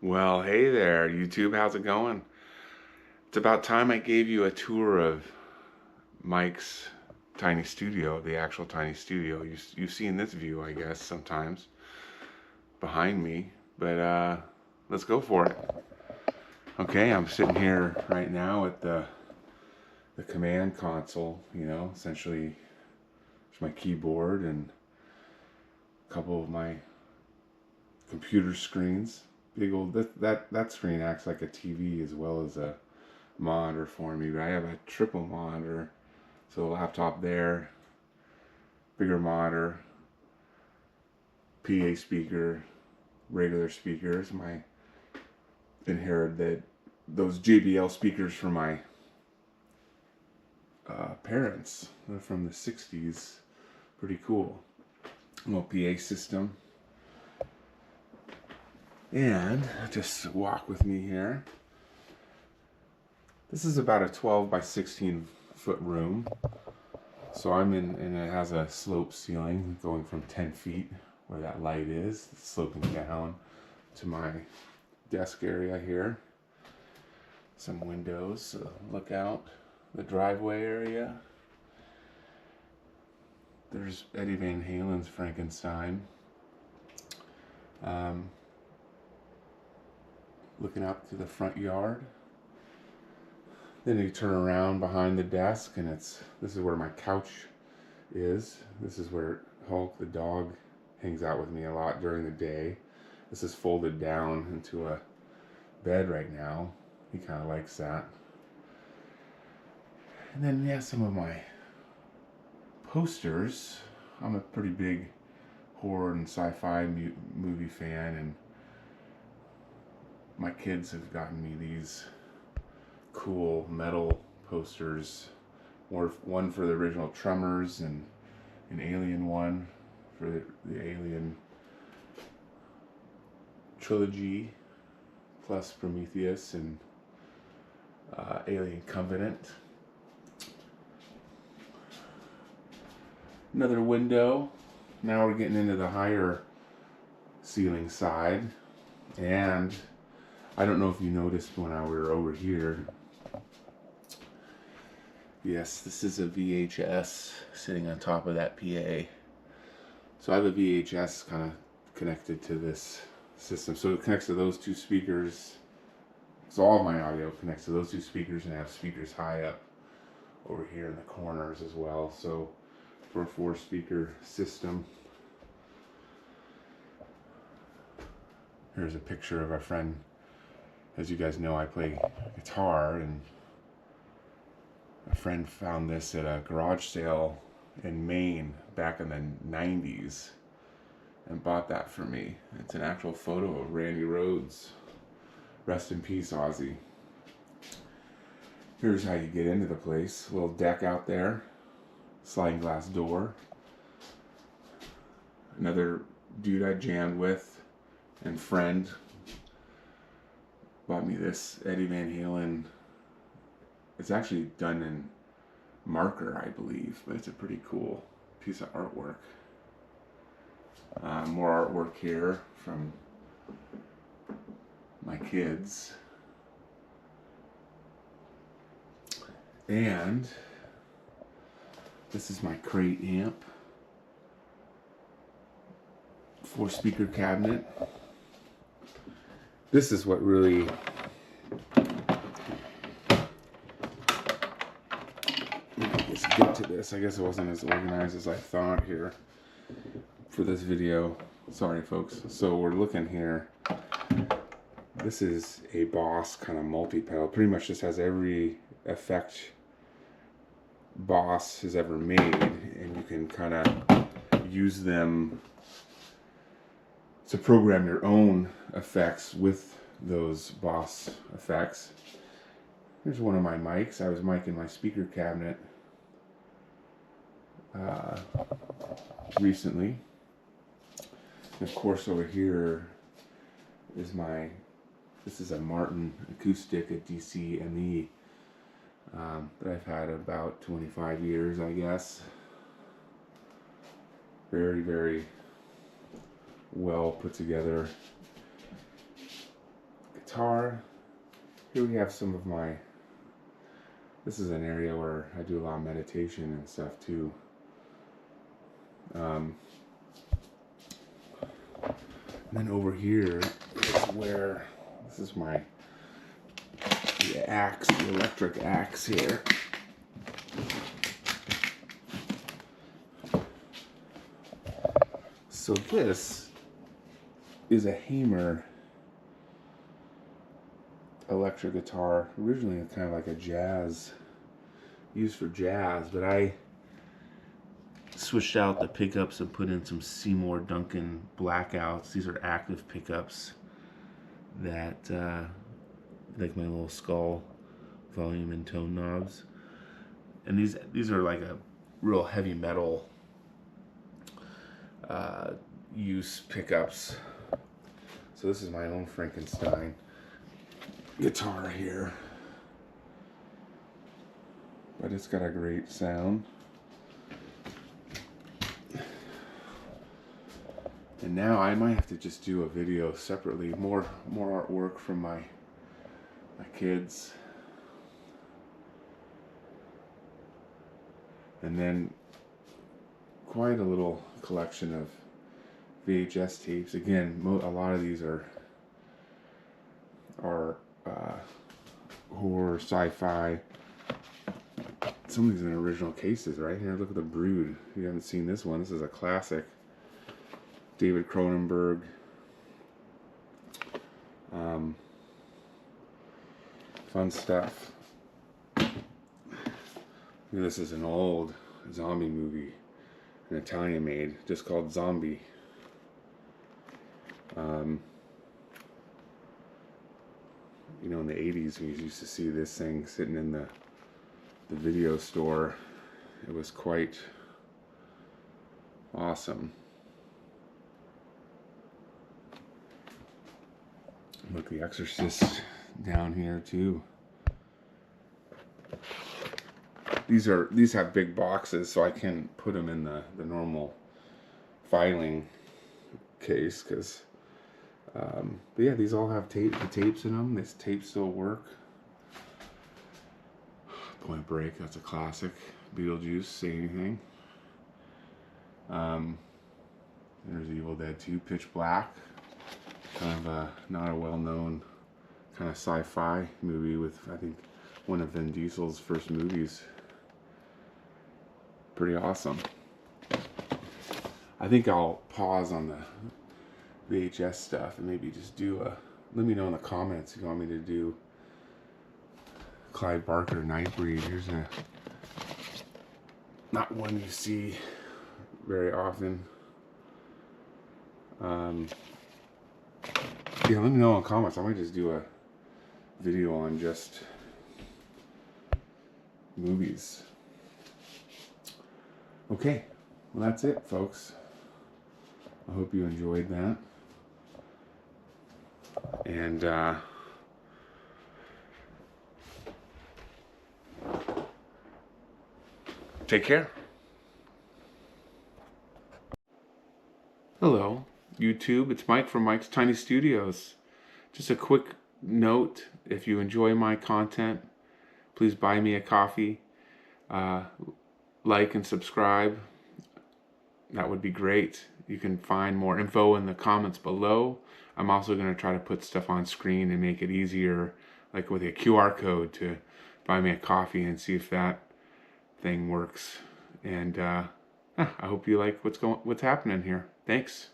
Well, hey there, YouTube. How's it going? It's about time I gave you a tour of Mike's tiny studio, the actual tiny studio. You've seen this view, I guess, sometimes behind me, but let's go for it. Okay, I'm sitting here right now at the command console. Essentially, it's my keyboard and a couple of my computer screens. Big old that screen acts like a TV as well as a monitor for me, but I have a triple monitor, so a laptop there, bigger monitor, PA speaker, regular speakers. My inherited those JBL speakers from my parents. They're from the 60s. Pretty cool. Little PA system. And just walk with me here. This is about a 12 by 16 foot room. So I'm in, and it has a slope ceiling going from 10 feet where that light is, sloping down to my desk area here. Some windows, so look out. The driveway area. There's Eddie Van Halen's Frankenstein. Looking out to the front yard. Then you turn around behind the desk, and this is where my couch is. This is where Hulk, the dog, hangs out with me a lot during the day. This is folded down into a bed right now. He kind of likes that. And then, yeah, some of my posters. I'm a pretty big horror and sci-fi movie fan, and my kids have gotten me these cool metal posters. One for the original Tremors and an Alien one for the Alien trilogy, plus Prometheus and Alien Covenant. Another window. Now we're getting into the higher ceiling side, and I don't know if you noticed when we were over here. Yes, this is a VHS sitting on top of that PA. So I have a VHS kind of connected to this system. So it connects to those two speakers. So all of my audio connects to those two speakers, and I have speakers high up over here in the corners as well. So for a 4-speaker system. Here's a picture of our friend. As you guys know, I play guitar, and a friend found this at a garage sale in Maine back in the 90s and bought that for me. It's an actual photo of Randy Rhodes. Rest in peace, Ozzy. Here's how you get into the place. A little deck out there, sliding glass door. Another dude I jammed with and friend bought me this Eddie Van Halen. It's actually done in marker, I believe, but it's a pretty cool piece of artwork. More artwork here from my kids. And this is my crate amp. 4-speaker cabinet. This is what really let's get to this. I guess it wasn't as organized as I thought here for this video. Sorry, folks. So we're looking here. This is a Boss kind of multi-pedal. Pretty much just has every effect Boss has ever made, and you can kind of use them to program your own effects with those Boss effects. Here's one of my mics. I was micing my speaker cabinet recently. And of course, over here is this is a Martin acoustic, a DCME that I've had about 25 years, I guess. Very, very well put together guitar. Here we have some of my, this is an area where I do a lot of meditation and stuff too. And then over here is where, this is my the axe, the electric axe here. So this is a Hamer electric guitar, originally kind of like a jazz, used for jazz, but I switched out the pickups and put in some Seymour Duncan blackouts. These are active pickups that like my little skull volume and tone knobs, and these are like a real heavy metal use pickups. So this is my own Frankenstein guitar here, but it's got a great sound. And now I might have to just do a video separately, more artwork from my kids, and then quite a little collection of VHS tapes. Again, a lot of these are horror, sci-fi. Some of these are in original cases, right here. Look at the Brood. If you haven't seen this one, this is a classic. David Cronenberg. Fun stuff. This is an old zombie movie, an Italian made, just called Zombie. You know, in the 80s, we used to see this thing sitting in the video store. It was quite awesome. Look, The Exorcist down here too. These have big boxes, so I can put them in the normal filing case, because but yeah, these all have the tapes in them. This tapes still work. Point Break, that's a classic. Beetlejuice, Say Anything. There's Evil Dead 2, Pitch Black. Kind of not a well-known kind of sci-fi movie with, I think, one of Vin Diesel's first movies. Pretty awesome. I think I'll pause on the VHS stuff and maybe just do let me know in the comments if you want me to do Clyde Barker Nightbreed. Here's not one you see very often. Yeah, let me know in the comments. I might just do a video on just movies. Okay, well that's it, folks. I hope you enjoyed that. And take care. Hello, YouTube. It's Mike from Mike's Tiny Studios. Just a quick note, if you enjoy my content, please buy me a coffee. Like and subscribe. That would be great. You can find more info in the comments below. I'm also going to try to put stuff on screen and make it easier, like with a QR code, to buy me a coffee and see if that thing works. And I hope you like what's happening here. Thanks.